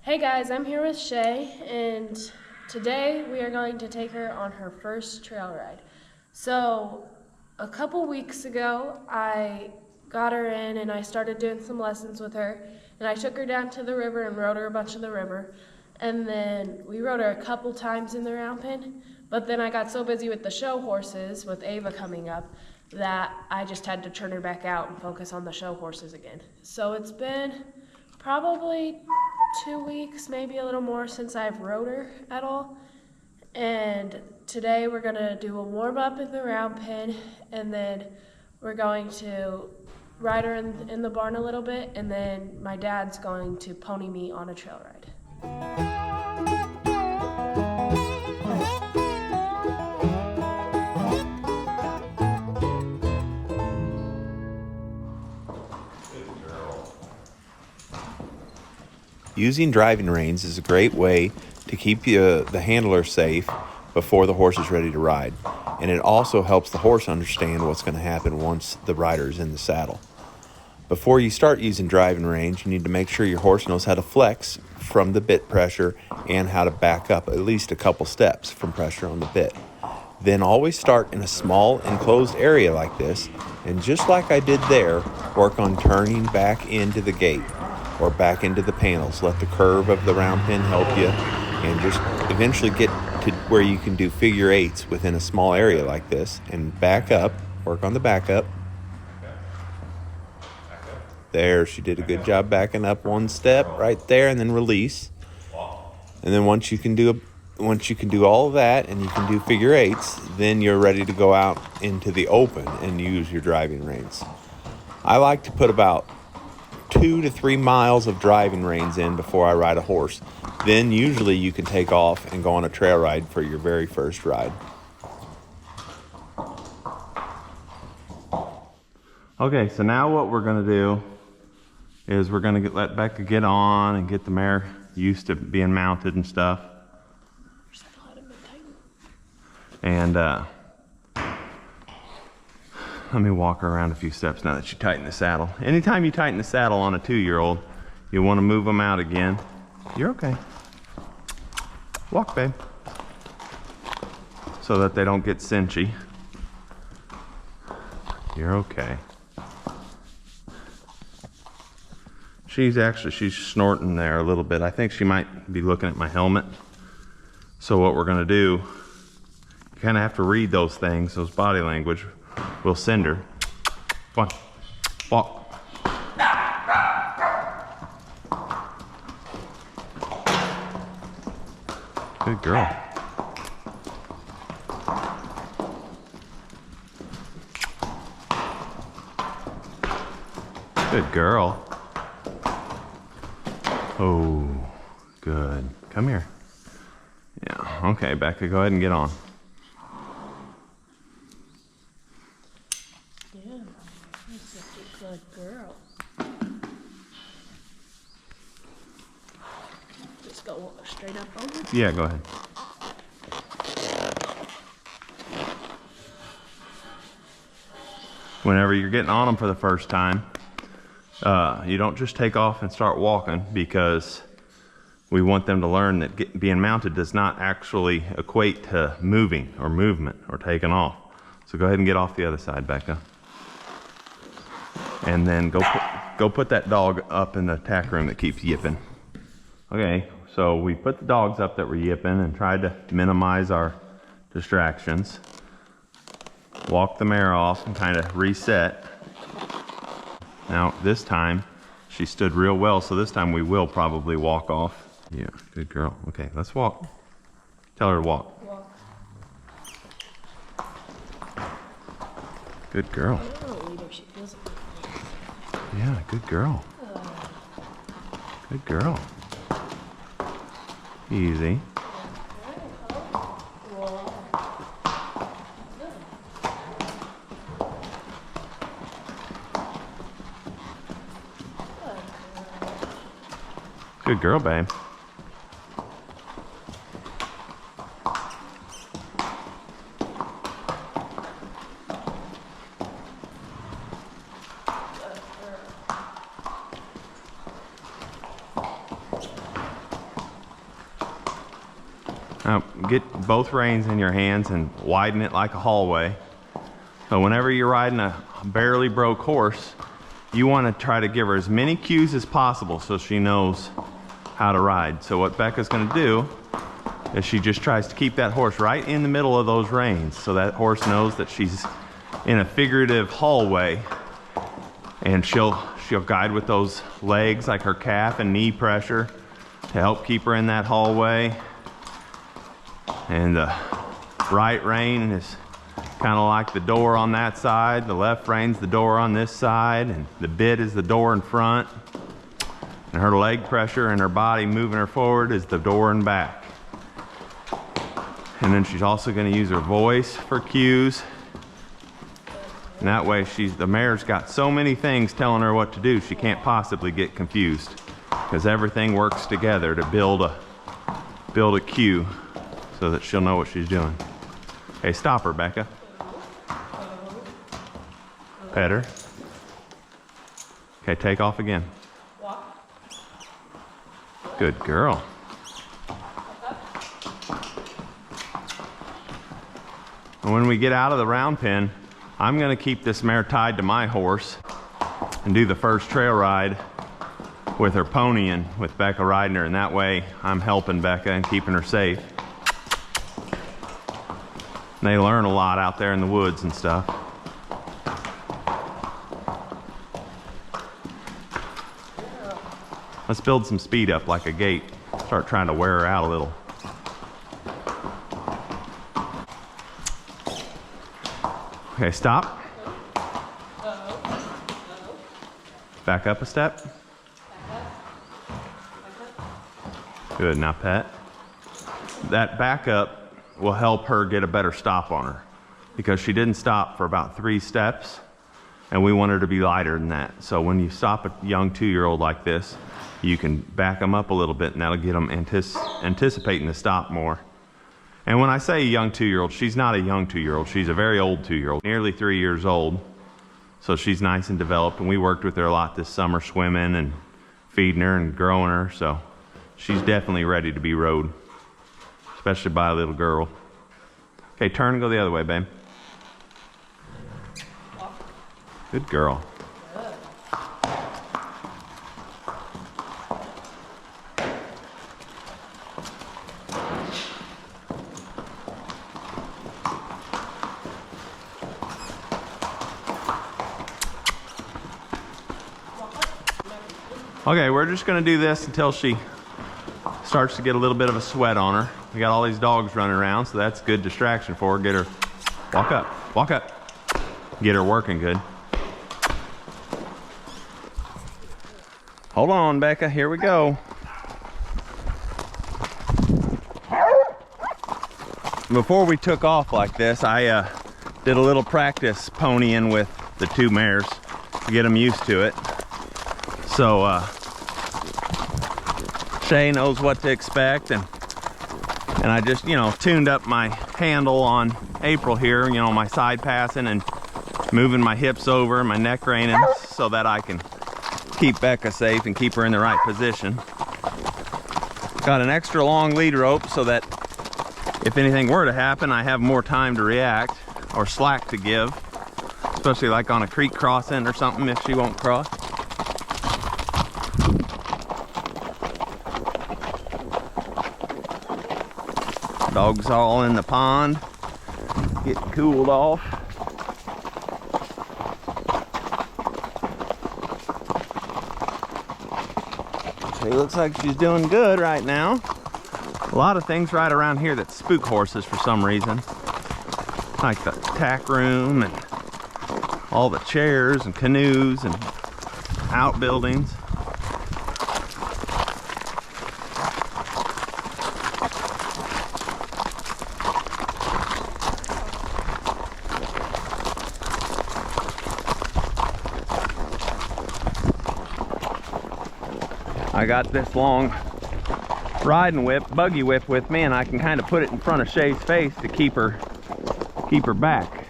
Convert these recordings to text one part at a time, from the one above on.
Hey guys, I'm here with Shea, and today we are going to take her on her first trail ride. So, a couple weeks ago, I got her in and I started doing some lessons with her, and I took her down to the river and rode her a bunch of the river. And then we rode her a couple times in the round pen, but then I got so busy with the show horses, with Ava coming up, that I just had to turn her back out and focus on the show horses again. So it's been probably 2 weeks, maybe a little more, since I've rode her at all. And today we're gonna do a warm up in the round pen, and then we're going to ride her in the barn a little bit, and then my dad's going to pony me on a trail ride. Using driving reins is a great way to keep the handler safe before the horse is ready to ride. And it also helps the horse understand what's going to happen once the rider is in the saddle. Before you start using driving reins, you need to make sure your horse knows how to flex from the bit pressure and how to back up at least a couple steps from pressure on the bit. Then always start in a small enclosed area like this, and just like I did there, work on turning back into the gate or back into the panels. Let the curve of the round pen help you, and just eventually get to where you can do figure eights within a small area like this, and back up, work on the back up. There, she did a good job backing up one step right there, and then release. And then once you can do all of that and you can do figure eights, then you're ready to go out into the open and use your driving reins. I like to put about 2 to 3 miles of driving reins in before I ride a horse. Then usually you can take off and go on a trail ride for your very first ride. Okay, so now what we're going to do is we're going to let Becca get on and get the mare used to being mounted and stuff. And let me walk her around a few steps now that you tighten the saddle. Anytime you tighten the saddle on a 2-year-old, you want to move them out again. You're okay. Walk, babe. So that they don't get cinchy. You're okay. She's snorting there a little bit. I think she might be looking at my helmet. So what we're gonna do, you kind of have to read those things, those body language. We'll send her. Come on, walk. Good girl. Good girl. Oh, good. Come here. Yeah, okay, Becca, go ahead and get on. Yeah, that's a good girl. Just go straight up over. Yeah, go ahead. Whenever you're getting on them for the first time, you don't just take off and start walking, because we want them to learn that being mounted does not actually equate to moving or movement or taking off. So go ahead and get off the other side, Becca. And then go put that dog up in the tack room that keeps yipping. Okay, so we put the dogs up that were yipping and tried to minimize our distractions. Walk the mare off and kind of reset. Now this time she stood real well, so this time we will probably walk off. Yeah, good girl. Okay, let's walk. Tell her to walk. Walk. Good girl. She feels it. Yeah, good girl. Good girl. Easy. Good girl, babe. Now get both reins in your hands and widen it like a hallway. So whenever you're riding a barely broke horse, you want to try to give her as many cues as possible so she knows how to ride. So what Becca's going to do is she just tries to keep that horse right in the middle of those reins so that horse knows that she's in a figurative hallway, and she'll guide with those legs, like her calf and knee pressure, to help keep her in that hallway. And the right rein is kind of like the door on that side, the left rein's the door on this side, and the bit is the door in front, and her leg pressure and her body moving her forward is the door in back. And then she's also going to use her voice for cues, and that way the mare's got so many things telling her what to do, she can't possibly get confused, because everything works together to build a cue so that she'll know what she's doing. Hey, stop her, Becca. Pet her. Okay, take off again. Good girl. And when we get out of the round pen, I'm going to keep this mare tied to my horse and do the first trail ride with her ponying, with Becca riding her, and that way I'm helping Becca and keeping her safe. And they learn a lot out there in the woods and stuff. Let's build some speed up like a gait. Start trying to wear her out a little. Okay, stop. Back up a step. Good, now pet. That back up will help her get a better stop on her, because she didn't stop for about 3 steps, and we want her to be lighter than that. So when you stop a young 2-year-old like this, you can back them up a little bit, and that'll get them anticipating to stop more. And when I say a young 2-year-old, she's not a young 2-year-old. She's a very old 2-year-old, nearly 3 years old. So she's nice and developed, and we worked with her a lot this summer, swimming and feeding her and growing her. So she's definitely ready to be rode, especially by a little girl. Okay, turn and go the other way, babe. Good girl. Okay, we're just gonna do this until she starts to get a little bit of a sweat on her. We got all these dogs running around, so that's good distraction for her. Get her, walk up. Get her working good. Hold on, Becca, here we go. Before we took off like this, I did a little practice ponying with the 2 mares to get them used to it. So Shea knows what to expect, and I just, tuned up my handle on April here, my side passing and moving my hips over, my neck reining, so that I can keep Becca safe and keep her in the right position. Got an extra long lead rope so that if anything were to happen, I have more time to react, or slack to give, especially like on a creek crossing or something if she won't cross. Dogs all in the pond, getting cooled off. She looks like she's doing good right now. A lot of things right around here that spook horses for some reason, like the tack room and all the chairs and canoes and outbuildings. I got this long riding whip, buggy whip with me, and I can kind of put it in front of Shea's face to keep her back.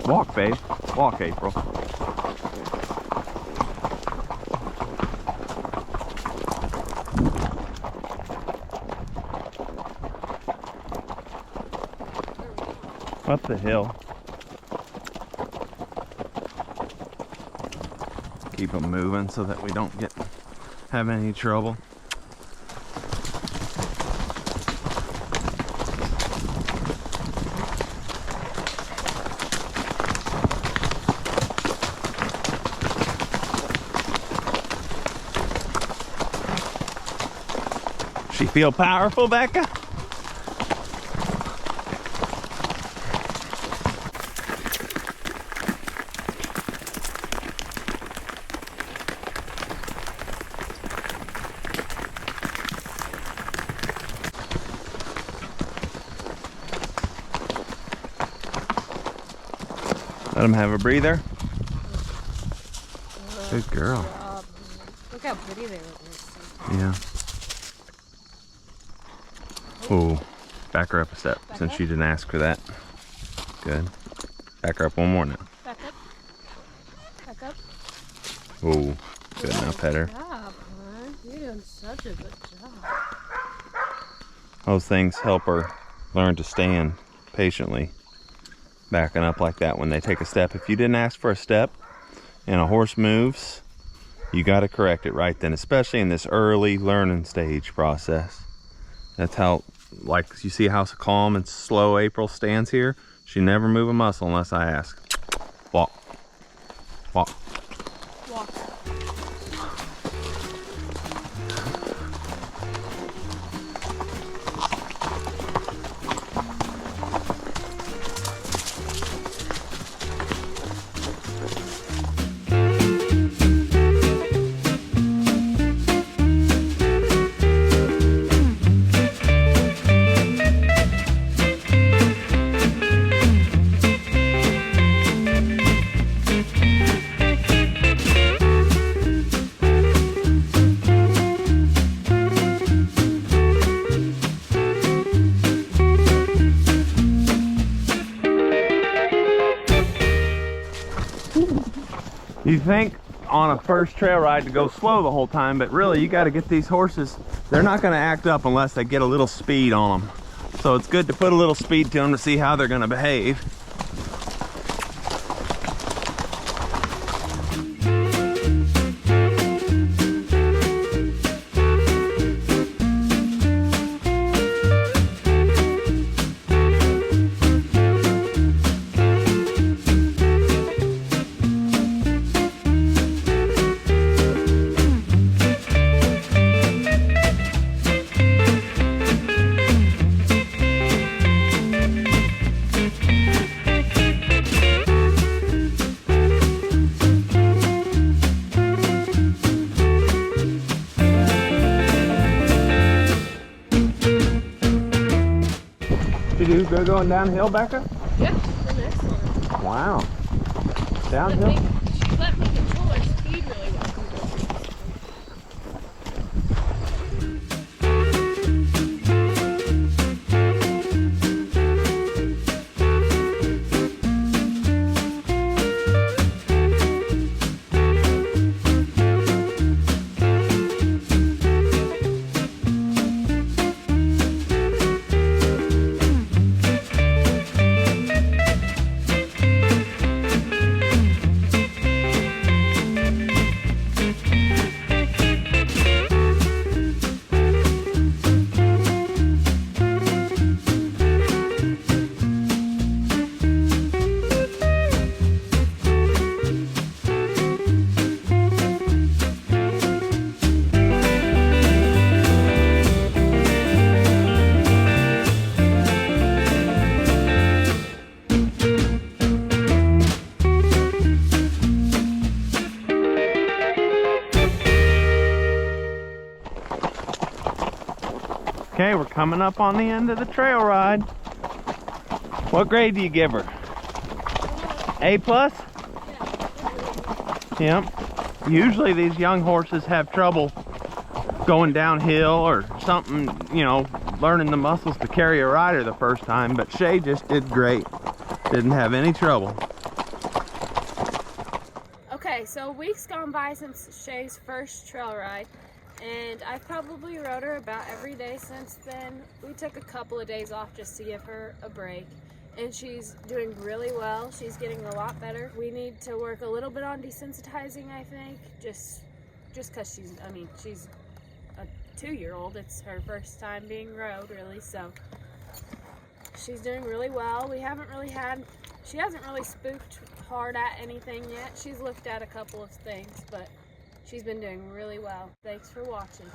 Walk, babe. Walk, April. Up the hill. Keep them moving so that we don't have any trouble. She feel powerful, Becca? Let him have a breather. Good girl. Look how pretty they look. Yeah. Ooh, back her up a step since she didn't ask for that. Good. Back her up one more now. Back up. Back up. Ooh, good. Now pet her. Good job, hon. You're doing such a good job. Those things help her learn to stand patiently. Backing up like that when they take a step. If you didn't ask for a step and a horse moves, you got to correct it right then, especially in this early learning stage process. That's how, like, you see how calm and slow April stands here? She never move a muscle unless I ask. Walk. Walk. Walk. You think on a first trail ride to go slow the whole time, but really you got to get these horses, they're not going to act up unless they get a little speed on them. So it's good to put a little speed to them to see how they're going to behave. You go going downhill, Becca? Yeah, the next one. Wow. Downhill? She let me control her speed really well. Okay, we're coming up on the end of the trail ride. What grade do you give her? A+? Yep. Usually these young horses have trouble going downhill or something, you know, learning the muscles to carry a rider the first time, but Shea just did great. Didn't have any trouble. Okay, so a week's gone by since Shea's first trail ride, and I've probably rode her about every day since then. We took a couple of days off just to give her a break, and she's doing really well. She's getting a lot better. We need to work a little bit on desensitizing, I think, just because she's a 2-year-old. It's her first time being rode, really, so she's doing really well. She hasn't really spooked hard at anything yet. She's looked at a couple of things, but she's been doing really well. Thanks for watching.